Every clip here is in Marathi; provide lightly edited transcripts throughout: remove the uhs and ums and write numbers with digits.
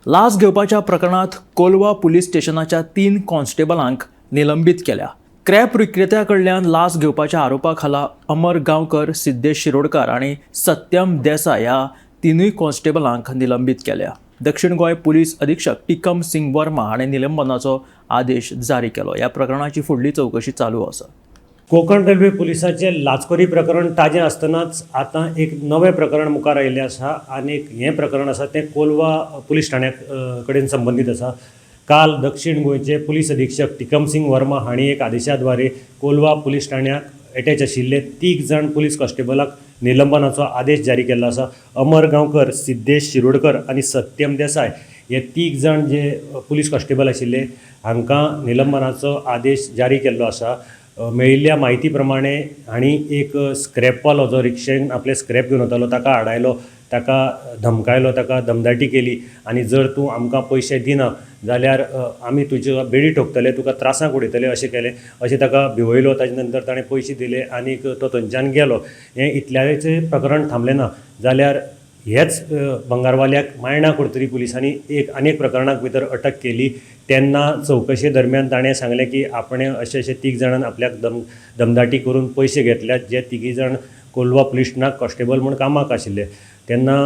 लाच घेवपाच्या प्रकरणात कोलवा पुलीस स्टेशनाच्या 3 कॉन्स्टेबलांक निलंबित केल्या। क्रॅप विक्रेत्या कडल्यान लाच घेवपाच्या आरोपा खाला अमर गांवकर, सिद्धेश शिरोडकार आणि सत्यम देसाई ह्या 3 कॉन्स्टेबलांक निलंबित केल्या। दक्षिण गोंय पुलीस अधीक्षक टिकम सिंग वर्मा हाणें निलंबनाचो आदेश जारी केलो। ह्या प्रकरणाची फुडली चौकशी चालू आसा। कोकण रेल्वे पुलिसाचे लाचखोरी प्रकरण ताजें आसतनाच आतां एक नवें प्रकरण मुखार आयिल्लें आसा आनी हें प्रकरण आसा तें कोलवा पुलीस ठाण्या कडेन संबंदीत आसा। काल दक्षिण गोंयचे पुलीस अधीक्षक टिकम सिंग वर्मा हांणी एक आदेशाद्वारे कोलवा पुलीस ठाण्याक एटॅच आशिल्ले 3 जाण पुलीस कॉन्स्टेबलाक निलंबनाचो आदेश जारी केल्लो आसा। अमर गांवकर, सिद्धेश शिरोडकर आनी सत्यम देसाई हे 3 जाण जे पुलीस कॉन्स्टेबल आशिल्ले हांकां निलंबनाचो आदेश जारी केल्लो आसा। मेळिल्ल्या म्हायती प्रमाणे हांणी एक स्क्रॅपवालो जो रिक्षेन आपले स्क्रॅप घेवन वतालो ताका आडायलो, ताका धमकायलो, ताका दमदाटी केली आनी जर तूं आमकां पयशे दिना जाल्यार आमी तुज्यो बेडी ठोकतले, तुका त्रासांक उडयतले अशें केलें, अशें ताका भिवयलो। ताजे नंतर ताणें पयशे दिले आनी तो थंयच्यान गेलो। हें इतल्याचें प्रकरण थांबलें ना जाल्यार हेच बंगारवाल्याक मायणा कुडतरी पुलिसांनी आनी एक प्रकरणाक भितर अटक केली। तेन्ना चौकशे दरम्यान ताणें सांगलें की आपणें अशें 3 जाणांन आपल्याक दमदाटी करून पयशे घेतल्यात, जे 3 जाण कोलवा पुलीस स्टेशनाक कॉन्स्टेबल म्हूण कामाक आशिल्ले। तेन्ना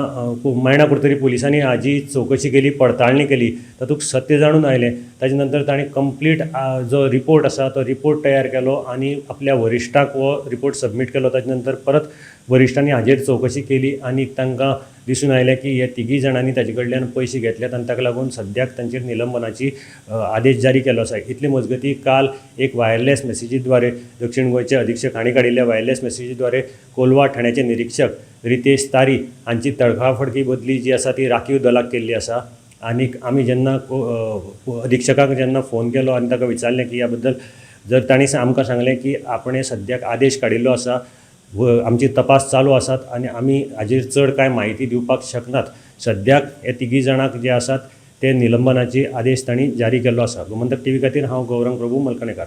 मायणा कुडतरी पुलिसांनी हाजी चौकशी केली, पडताळणी केली, तातूंत सत्य जाणून आयलें। ताजे नंतर ताणें कंप्लीट जो रिपोर्ट आसा तो रिपोर्ट तयार केलो आनी आपल्या वरिश्ठाक हो रिपोर्ट सबमीट केलो। ताजे नंतर परत वरिश्ठांनी हाजेर चौकशी केली आनी तांकां दिसून आयलें की हे 3 जाणांनी ताजे कडल्यान पयशे घेतल्यात आनी ताका लागून सद्याक तांचेर निलंबनाची आदेश जारी केलो आसा। इतले मजगतीं काल एक वायरलेस मॅसेजीद्वारे दक्षिण गोंयचे अधीक्षक हांणी काडिल्ल्या वायरलेस मॅसेजीद्वारे कोलवा ठाण्याचे निरीक्षक रितेश तारी हांची तडकाफडकी बदली जी आसा ती राखीव दलाक केल्ली आसा। आनीक आमी जेन्ना अधीक्षकाक जेन्ना फोन केलो आनी ताका विचारलें की ह्या बद्दल, जर तांणी आमकां सांगलें की आपणें सद्याक आदेश काडिल्लो आसा, आमची तपास चालू आसात आनी आमी हाजेर चड कांय म्हायती दिवपाक शकनात। सद्याक हे 3 जाणांक जे आसात ते निलंबनाची आदेश तांणी जारी केल्लो आसा। गोमंतक टीव्ही खातीर हांव गौरंग प्रभू मलकणेकार।